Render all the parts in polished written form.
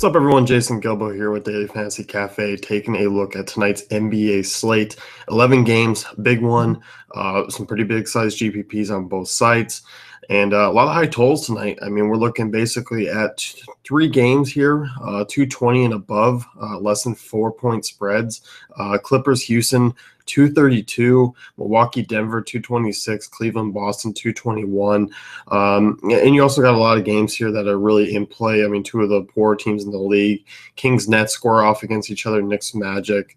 What's up, everyone? Jason Gilbo here with Daily Fantasy Cafe, taking a look at tonight's NBA slate. 11 games, big one, some pretty big size GPPs on both sides, and a lot of high totals tonight. I mean, we're looking basically at three games here, 220 and above, less than 4-point spreads. Clippers, Houston, 232, Milwaukee, Denver, 226, Cleveland, Boston, 221. And you also got a lot of games here that are really in play. I mean, two of the poor teams in the league. Kings, Nets square off against each other. Knicks, Magic.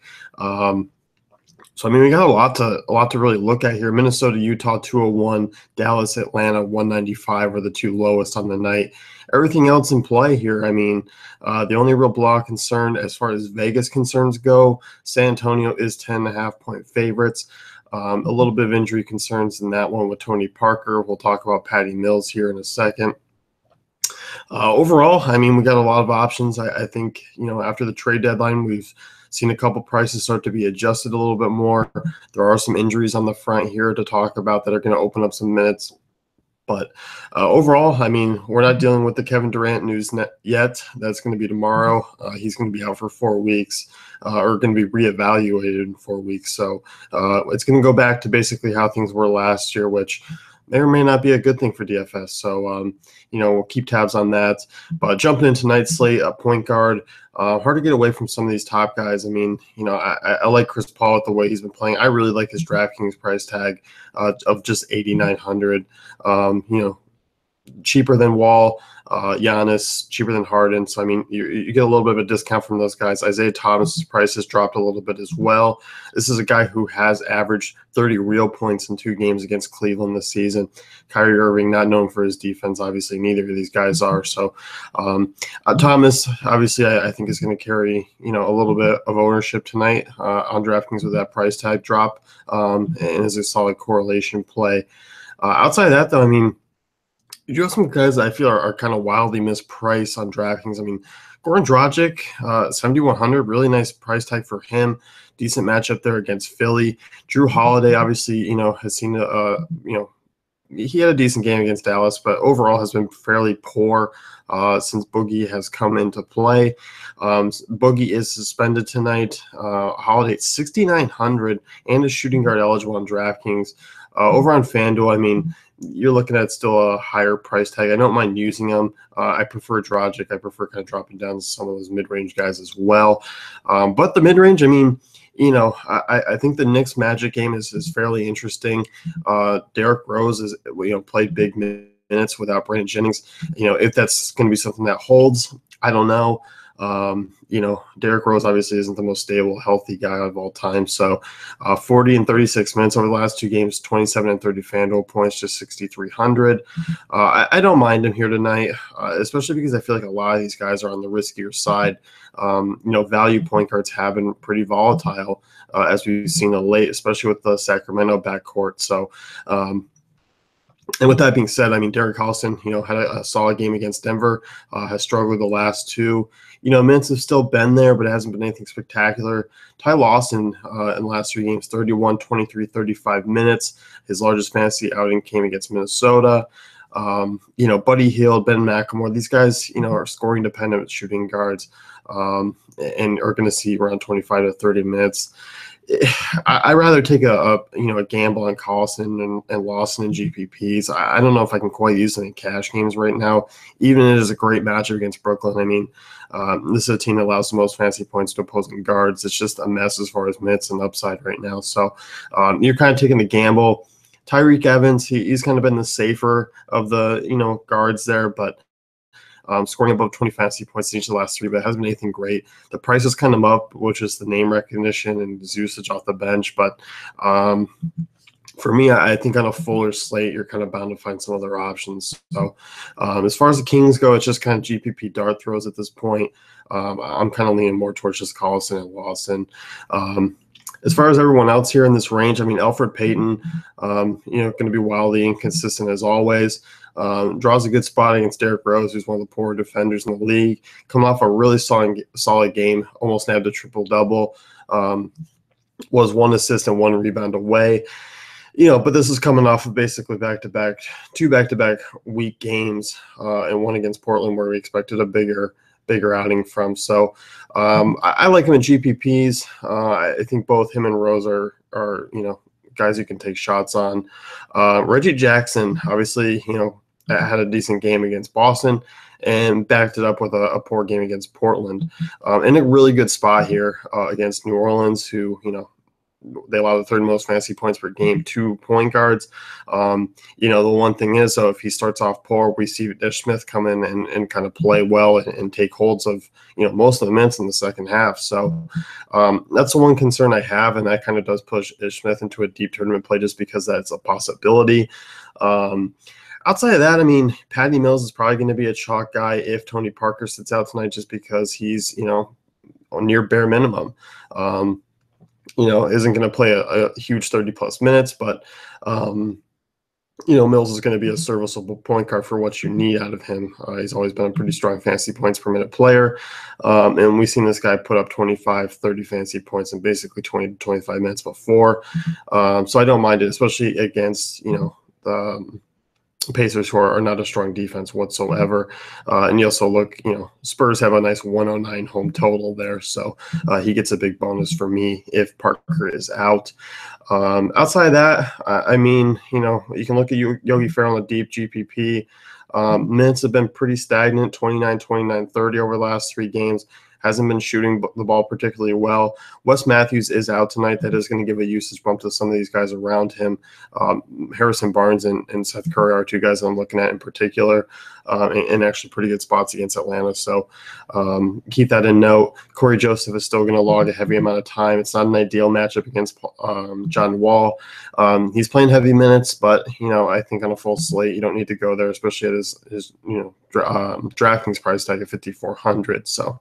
So, I mean, we got a lot to really look at here. Minnesota, Utah, 201. Dallas, Atlanta, 195 are the two lowest on the night. Everything else in play here, I mean, the only real block concern as far as Vegas concerns go, San Antonio is 10.5-point favorites. A little bit of injury concerns in that one with Tony Parker. We'll talk about Patty Mills here in a second. Overall, I mean, we got a lot of options. I think, after the trade deadline, we've seen a couple prices start to be adjusted a little bit more. There are some injuries on the front here to talk about that are going to open up some minutes. But overall, I mean, we're not dealing with the Kevin Durant news yet. That's going to be tomorrow. He's going to be out for 4 weeks or going to be reevaluated in 4 weeks. So it's going to go back to basically how things were last year, which may or may not be a good thing for DFS. So, we'll keep tabs on that. But jumping into tonight's slate, a point guard, hard to get away from some of these top guys. I mean, I like Chris Paul with the way he's been playing. I really like his DraftKings price tag of just 8,900. Cheaper than Wall, Giannis, cheaper than Harden. So, I mean, you get a little bit of a discount from those guys. Isaiah Thomas's price has dropped a little bit as well. This is a guy who has averaged 30 real points in 2 games against Cleveland this season. Kyrie Irving, not known for his defense. Obviously, neither of these guys are. So, Thomas, obviously, I think is going to carry, a little bit of ownership tonight on DraftKings with that price tag drop and is a solid correlation play. Outside of that, though, I mean, you do have some guys that I feel are kind of wildly mispriced on DraftKings. I mean, Goran Dragic, 7,100, really nice price tag for him. Decent matchup there against Philly. Drew Holiday, obviously, has seen he had a decent game against Dallas, but overall has been fairly poor since Boogie has come into play. Boogie is suspended tonight. Holiday 6,900 and is shooting guard eligible on DraftKings. Over on FanDuel, I mean, you're looking at still a higher price tag. I don't mind using them. I prefer Dragic. I prefer kind of dropping down to some of those mid-range guys as well. But the mid-range, I mean, I think the Knicks Magic game is fairly interesting. Derrick Rose is played big minutes without Brandon Jennings. If that's going to be something that holds, I don't know. Derrick Rose obviously isn't the most stable, healthy guy of all time. So 40 and 36 minutes over the last 2 games, 27 and 30 FanDuel points, just 6,300. I don't mind him here tonight, especially because I feel like a lot of these guys are on the riskier side. Value point guards have been pretty volatile as we've seen of late, especially with the Sacramento backcourt. So, and with that being said, I mean, Derek Collison, had a solid game against Denver, has struggled the last 2. Minutes have still been there, but it hasn't been anything spectacular. Ty Lawson in the last 3 games, 31, 23, 35 minutes. His largest fantasy outing came against Minnesota. Buddy Hield, Ben McLemore, these guys, are scoring dependent shooting guards and are going to see around 25 to 30 minutes. I'd rather take a gamble on Collison and Lawson and GPPs. I don't know if I can quite use any cash games right now, even if it is a great matchup against Brooklyn. I mean, this is a team that allows the most fantasy points to opposing guards. It's just a mess as far as minutes and upside right now. So you're kind of taking the gamble. Tyreek Evans, he's kind of been the safer of the guards there, but scoring above 20 fantasy points in each of the last 3, but it hasn't been anything great. The price has kind of up, which is the name recognition and his usage off the bench. But for me, I think on a fuller slate, you're kind of bound to find some other options. So as far as the Kings go, it's just kind of GPP dart throws at this point. I'm kind of leaning more towards just Collison and Lawson. As far as everyone else here in this range, I mean, Elfrid Payton, going to be wildly inconsistent as always. Draws a good spot against Derrick Rose, who's one of the poorer defenders in the league. Coming off a really solid game, almost nabbed a triple-double. Was 1 assist and 1 rebound away. But this is coming off of basically two back-to-back week games, and one against Portland where we expected a bigger bigger outing from. So I like him in GPPs. I think both him and Rose are guys you can take shots on. Reggie Jackson, obviously, had a decent game against Boston and backed it up with a poor game against Portland. In a really good spot here against New Orleans, who, they allow the third most fantasy points per game to point guards. The one thing is, so if he starts off poor, we see Ish Smith come in and kind of play well and take holds of, most of the minutes in the second half. So that's the one concern I have, and that kind of does push Ish Smith into a deep tournament play just because that's a possibility. Outside of that, Patty Mills is probably going to be a chalk guy if Tony Parker sits out tonight, just because he's, near bare minimum. Isn't going to play a huge 30-plus minutes, but, Mills is going to be a serviceable point guard for what you need out of him. He's always been a pretty strong fantasy points per minute player, and we've seen this guy put up 25, 30 fantasy points in basically 20 to 25 minutes before. So I don't mind it, especially against, the Pacers, who are not a strong defense whatsoever. And you also look, Spurs have a nice 109 home total there. So he gets a big bonus for me if Parker is out. Outside of that, you can look at Yogi Ferrell in a deep GPP. Minutes have been pretty stagnant, 29, 29, 30 over the last 3 games. Hasn't been shooting the ball particularly well. Wes Matthews is out tonight. That is going to give a usage bump to some of these guys around him. Harrison Barnes and Seth Curry are 2 guys I'm looking at in particular, and actually pretty good spots against Atlanta. So keep that in note. Corey Joseph is still going to log a heavy amount of time. It's not an ideal matchup against John Wall. He's playing heavy minutes, but I think on a full slate you don't need to go there, especially at his DraftKings price tag of 5,400. So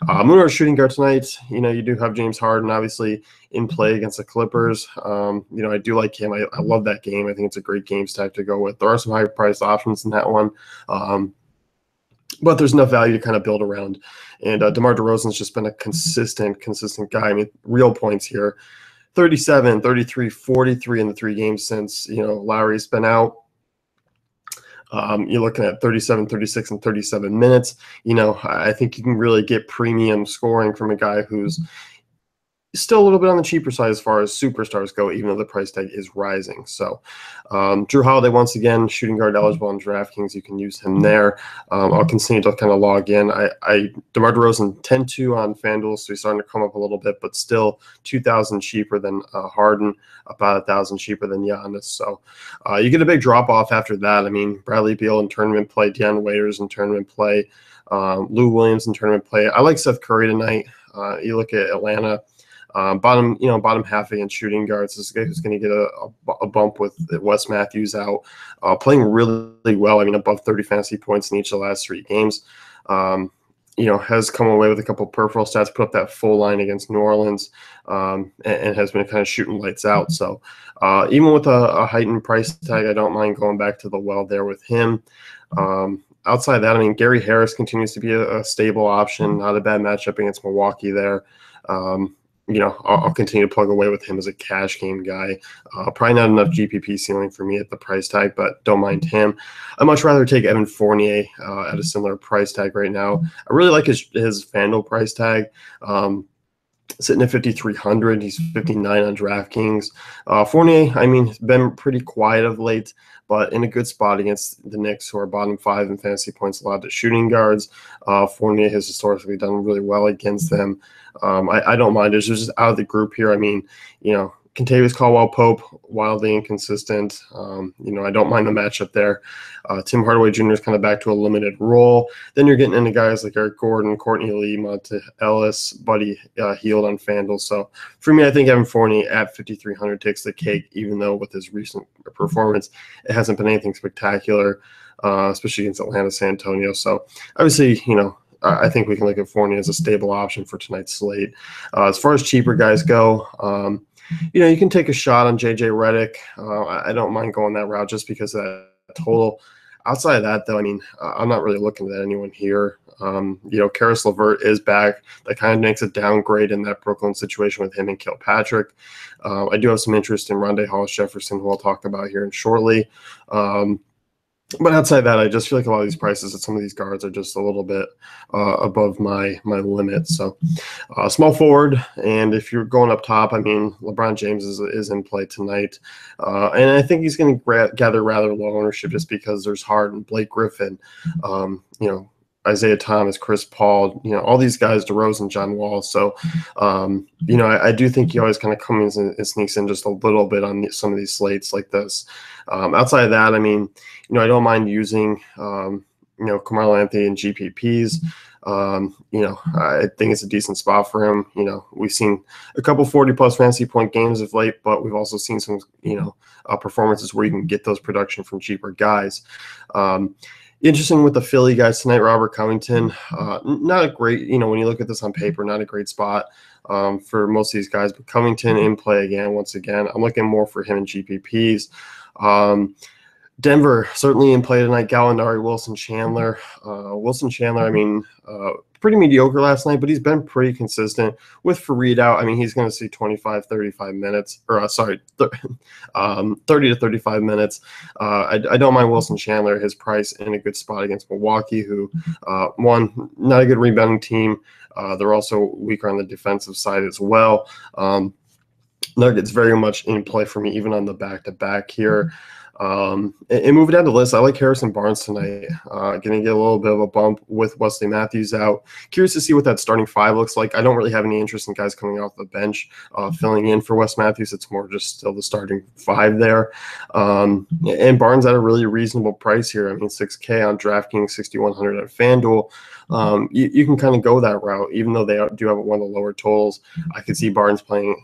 moving over shooting guard tonight, you do have James Harden obviously in play against the Clippers. I do like him. I love that game. I think it's a great game stack to go with. There are some high priced options in that one. But there's enough value to kind of build around. And DeMar DeRozan's just been a consistent guy. Real points here. 37, 33, 43 in the 3 games since, Lowry's been out. You're looking at 37, 36, and 37 minutes. I think you can really get premium scoring from a guy who's still a little bit on the cheaper side as far as superstars go, even though the price tag is rising. So Drew Holiday, once again, shooting guard eligible on DraftKings. You can use him there. I'll continue to kind of log in. DeMar DeRozan 10-2 on FanDuel, so he's starting to come up a little bit, but still 2,000 cheaper than Harden, about 1,000 cheaper than Giannis. So you get a big drop off after that. Bradley Beal in tournament play, Deion Waiters in tournament play, Lou Williams in tournament play. I like Seth Curry tonight. You look at Atlanta. Bottom half against shooting guards. This guy who's going to get a bump with Wes Matthews out, playing really well. Above 30 fantasy points in each of the last 3 games. Has come away with a couple peripheral stats, put up that full line against New Orleans, and has been kind of shooting lights out. So even with a heightened price tag, I don't mind going back to the well there with him. Outside of that, Gary Harris continues to be a stable option. Not a bad matchup against Milwaukee there. I'll continue to plug away with him as a cash game guy. Probably not enough GPP ceiling for me at the price tag, but don't mind him. I'd much rather take Evan Fournier at a similar price tag right now. I really like his FanDuel price tag. Sitting at 5,300. He's 59 on DraftKings. Fournier, has been pretty quiet of late, but in a good spot against the Knicks, who are bottom 5 in fantasy points allowed to shooting guards. Fournier has historically done really well against them. I don't mind it. It's just out of the group here. Kentavious Caldwell-Pope, wildly inconsistent. I don't mind the matchup there. Tim Hardaway Jr. is kind of back to a limited role. Then you're getting into guys like Eric Gordon, Courtney Lee, Monta Ellis, Buddy Hield on FanDuel. So for me, I think Evan Fournier at 5,300 takes the cake, even though with his recent performance, it hasn't been anything spectacular, especially against Atlanta, San Antonio. So obviously, I think we can look at Fournier as a stable option for tonight's slate. As far as cheaper guys go, you can take a shot on JJ Redick. I don't mind going that route just because of that total. Outside of that, though, I'm not really looking at anyone here. Karis LeVert is back. That kind of makes a downgrade in that Brooklyn situation with him and Kilpatrick. I do have some interest in Rondae Hollis-Jefferson, who I'll talk about here shortly. But outside that, I just feel like a lot of these prices at some of these guards are just a little bit above my limit. So small forward, and if you're going up top, I mean, LeBron James is in play tonight, and I think he's going to gather rather low ownership just because there's Harden, Blake Griffin, Isaiah Thomas, Chris Paul, all these guys, DeRozan, John Wall. So, I do think he always kind of comes in and sneaks in just a little bit on some of these slates like this. Outside of that, I mean, I don't mind using, Carmelo Anthony and GPPs. I think it's a decent spot for him. We've seen a couple 40-plus fantasy point games of late, but we've also seen some, performances where you can get those production from cheaper guys. Interesting with the Philly guys tonight, Robert Covington. Not a great, when you look at this on paper, not a great spot for most of these guys, but Covington in play again, once again. I'm looking more for him in GPPs. Denver certainly in play tonight. Gallinari, Wilson Chandler. I mean, pretty mediocre last night, but he's been pretty consistent with Fareed out. I mean, he's going to see 25, 35 minutes, or 30 to 35 minutes. I don't mind Wilson Chandler, his price in a good spot against Milwaukee, who, one, not a good rebounding team. They're also weaker on the defensive side as well. Nuggets very much in play for me, even on the back-to-back here. And moving down the list, I like Harrison Barnes tonight. Going to get a little bit of a bump with Wesley Matthews out. Curious to see what that starting five looks like. I don't really have any interest in guys coming off the bench filling in for Wes Matthews. It's more just still the starting five there. And Barnes at a really reasonable price here. I mean, $6K on DraftKings, $6,100 at FanDuel. You can kind of go that route, even though they do have one of the lower totals. I could see Barnes playing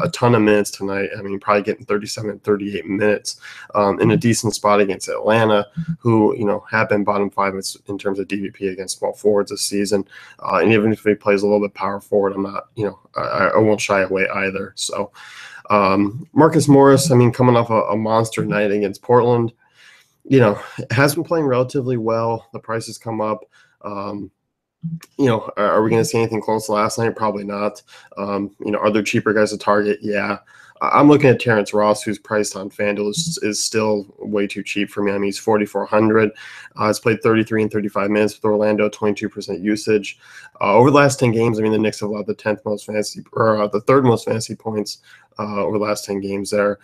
a ton of minutes tonight. I mean, probably getting 37, 38 minutes in a decent spot against Atlanta, who, have been bottom five in terms of DVP against small forwards this season. And even if he plays a little bit power forward, I'm not, I won't shy away either. So Marcus Morris, I mean, coming off a monster night against Portland, has been playing relatively well. The prices come up. Are we going to see anything close to last night? Probably not. Are there cheaper guys to target? Yeah. I'm looking at Terrence Ross, who's priced on FanDuel is still way too cheap for me. I mean, he's 4,400. He's played 33 and 35 minutes with Orlando, 22% usage. Over the last 10 games, I mean, the Knicks have allowed the 10th most fantasy, or the third most fantasy points over the last 10 games there.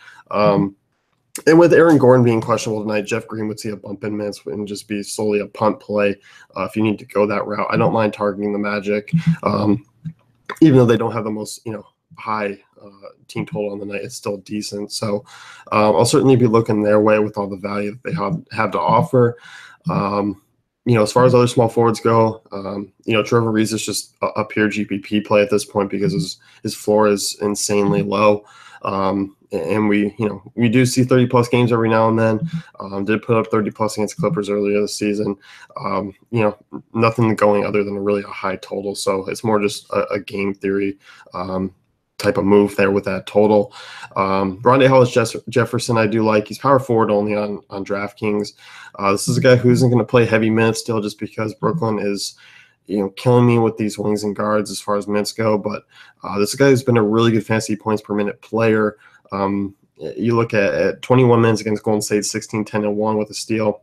And with Aaron Gordon being questionable tonight, Jeff Green would see a bump in minutes and just be solely a punt play if you need to go that route. I don't mind targeting the Magic, even though they don't have the most high team total on the night. It's still decent. So I'll certainly be looking their way with all the value that they have to offer. As far as other small forwards go, Trevor Reese is just a pure GPP play at this point because his floor is insanely low. And we do see 30-plus games every now and then. Did put up 30-plus against Clippers earlier this season. Nothing going other than a high total. So it's more just a game theory type of move there with that total. Rondé Hollis-Jefferson I do like. He's power forward only on DraftKings. This is a guy who isn't going to play heavy minutes still just because Brooklyn is killing me with these wings and guards as far as minutes go. But this is a guy who's been a really good fantasy points per minute player. You look at 21 minutes against Golden State, 16, 10, and 1 with a steal.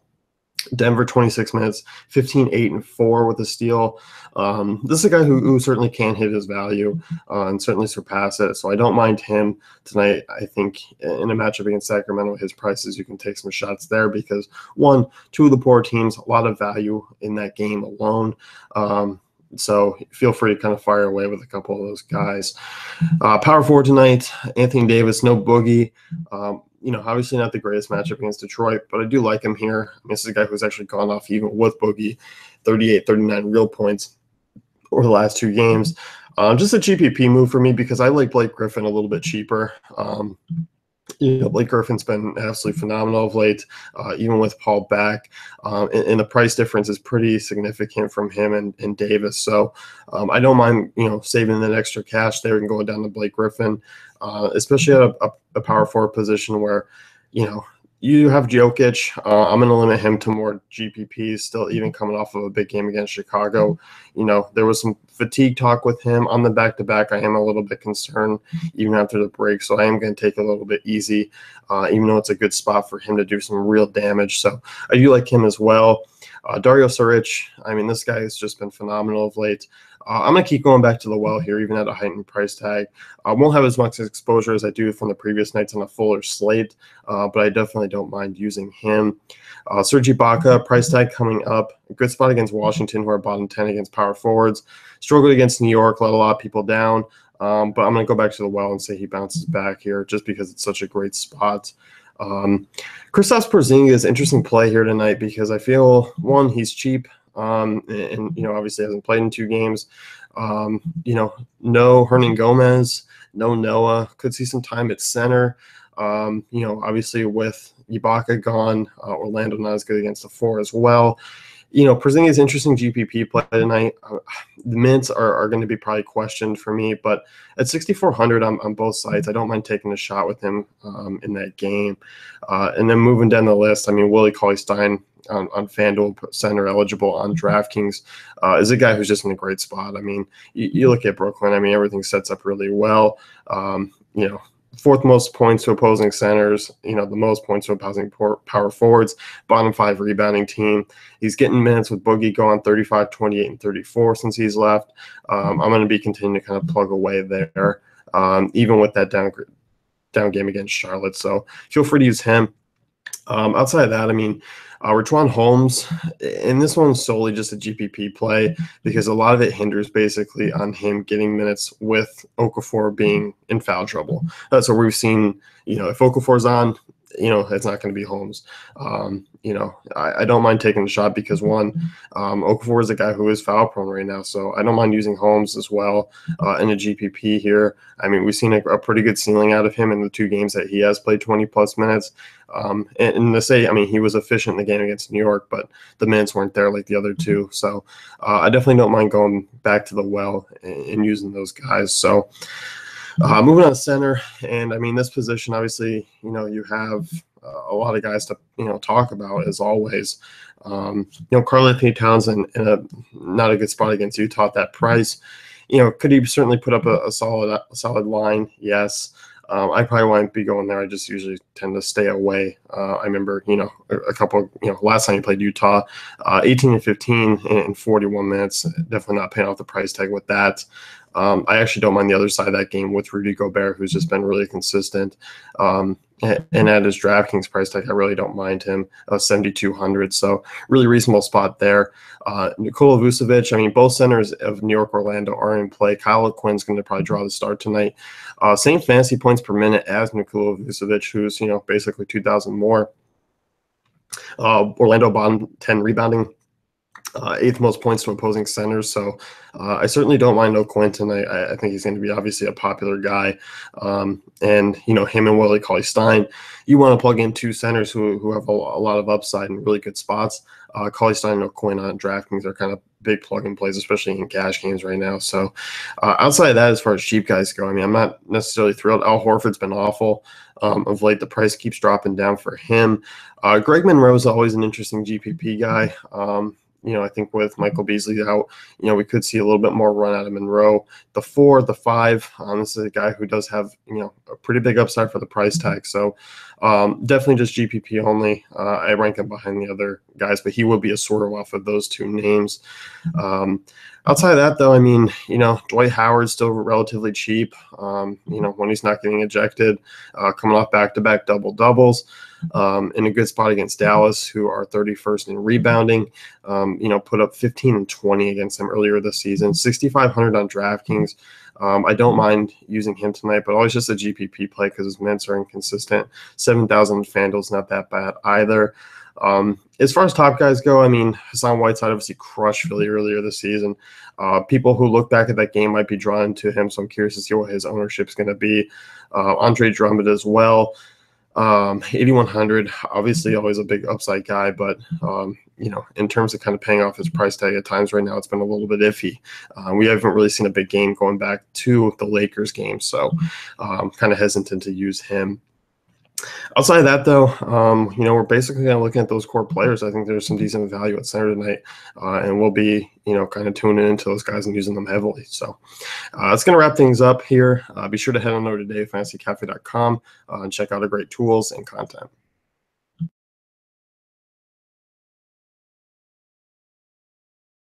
Denver, 26 minutes, 15, 8, and 4 with a steal. This is a guy who certainly can hit his value and certainly surpass it. So I don't mind him tonight. I think in a matchup against Sacramento, his prices, you can take some shots there because, one, two of the poor teams, a lot of value in that game alone. So feel free to kind of fire away with a couple of those guys. Power forward tonight, Anthony Davis, no Boogie. Obviously not the greatest matchup against Detroit, but I do like him here. I mean, this is a guy who's actually gone off even with Boogie, 38, 39 real points over the last two games. Just a GPP move for me because I like Blake Griffin a little bit cheaper. Blake Griffin's been absolutely phenomenal of late, even with Paul back. And the price difference is pretty significant from him and Davis. So I don't mind, saving that extra cash there and going down to Blake Griffin, especially at a power forward position where, You have Jokic. I'm going to limit him to more GPPs, still even coming off of a big game against Chicago. There was some fatigue talk with him on the back-to-back. I am a little bit concerned even after the break, so I am going to take it a little bit easy, even though it's a good spot for him to do some real damage. So I do like him as well. Dario Saric, I mean, this guy has just been phenomenal of late. I'm going to keep going back to the well here, even at a heightened price tag. I won't have as much exposure as I do from the previous nights on a fuller slate, but I definitely don't mind using him. Serge Ibaka, price tag coming up. A good spot against Washington, who are bottom 10 against power forwards. Struggled against New York, let a lot of people down. But I'm going to go back to the well and say he bounces back here just because it's such a great spot. Kristaps Porzingis, interesting play here tonight because I feel, one, he's cheap, and obviously hasn't played in 2 games. No Hernan Gomez, no Noah. Could see some time at center. Obviously with Ibaka gone, Orlando not as good against the 4 as well. Porzingis interesting GPP play tonight. The mints are going to be probably questioned for me, but at 6,400 on both sides, I don't mind taking a shot with him in that game. And then moving down the list, I mean, Willie Cauley-Stein on FanDuel center eligible on DraftKings is a guy who's just in a great spot. I mean, you look at Brooklyn, I mean, everything sets up really well. 4th most points to opposing centers, the most points to opposing power forwards, bottom 5 rebounding team. He's getting minutes with Boogie going 35, 28, and 34 since he's left. I'm going to be continuing to kind of plug away there, even with that down game against Charlotte. So feel free to use him. Outside of that, I mean, Richaun Holmes, and this one's solely just a GPP play because a lot of it hinders basically on him getting minutes with Okafor being in foul trouble. So we've seen, if Okafor's on, it's not going to be Holmes. I don't mind taking the shot because, one, Okafor is a guy who is foul prone right now, so I don't mind using Holmes as well in a GPP here. I mean, we've seen a pretty good ceiling out of him in the 2 games that he has played 20-plus minutes. And to say, I mean, he was efficient in the game against New York, but the minutes weren't there like the other 2. So I definitely don't mind going back to the well and using those guys. So moving on to center, and I mean, this position, obviously, you have a lot of guys to, talk about as always. Karl-Anthony Towns in not a good spot against Utah at that price. Could he certainly put up a solid line? Yes. I probably won't be going there. I just usually tend to stay away. I remember, a couple, last time he played Utah, 18 and 15 in 41 minutes. Definitely not paying off the price tag with that. I actually don't mind the other side of that game with Rudy Gobert, who's just been really consistent. And at his DraftKings price tag, I really don't mind him, 7,200. So really reasonable spot there. Nikola Vucevic, I mean, both centers of New York, Orlando are in play. Kyle Quinn's going to probably draw the start tonight. Same fantasy points per minute as Nikola Vucevic, who's, basically 2,000 more. Orlando bottom 10 rebounding. 8th most points to opposing centers. So I certainly don't mind O'Quinn tonight. I think he's going to be obviously a popular guy. And, him and Willie Cauley-Stein, you want to plug in 2 centers who have a lot of upside and really good spots. Cauley-Stein and O'Quinn on DraftKings are kind of big plug-and plays, especially in cash games right now. So outside of that, as far as cheap guys go, I mean, I'm not necessarily thrilled. Al Horford's been awful. Of late, the price keeps dropping down for him. Greg Monroe is always an interesting GPP guy. I think with Michael Beasley out, we could see a little bit more run out of Monroe. The 4, the 5, this is a guy who does have, a pretty big upside for the price tag. So definitely just GPP only. I rank him behind the other guys, but he would be a sort of off of those 2 names. Outside of that, though, I mean, Dwight Howard's still relatively cheap, when he's not getting ejected, coming off back-to-back double-doubles. In a good spot against Dallas, who are 31st in rebounding, put up 15 and 20 against them earlier this season, 6,500 on DraftKings. I don't mind using him tonight, but always just a GPP play because his minutes are inconsistent. 7,000 FanDuel's not that bad either. As far as top guys go, I mean, Hassan Whiteside obviously crushed Philly earlier this season. People who look back at that game might be drawn to him, so I'm curious to see what his ownership is going to be. Andre Drummond as well. 8,100, obviously always a big upside guy, but in terms of kind of paying off his price tag at times right now, it's been a little bit iffy. We haven't really seen a big game going back to the Lakers game, so I'm kind of hesitant to use him. Outside of that, though, we're basically kind of looking at those core players. I think there's some decent value at center tonight, and we'll be, kind of tuning into those guys and using them heavily. So that's going to wrap things up here. Be sure to head on over to dailyfantasycafe.com and check out our great tools and content.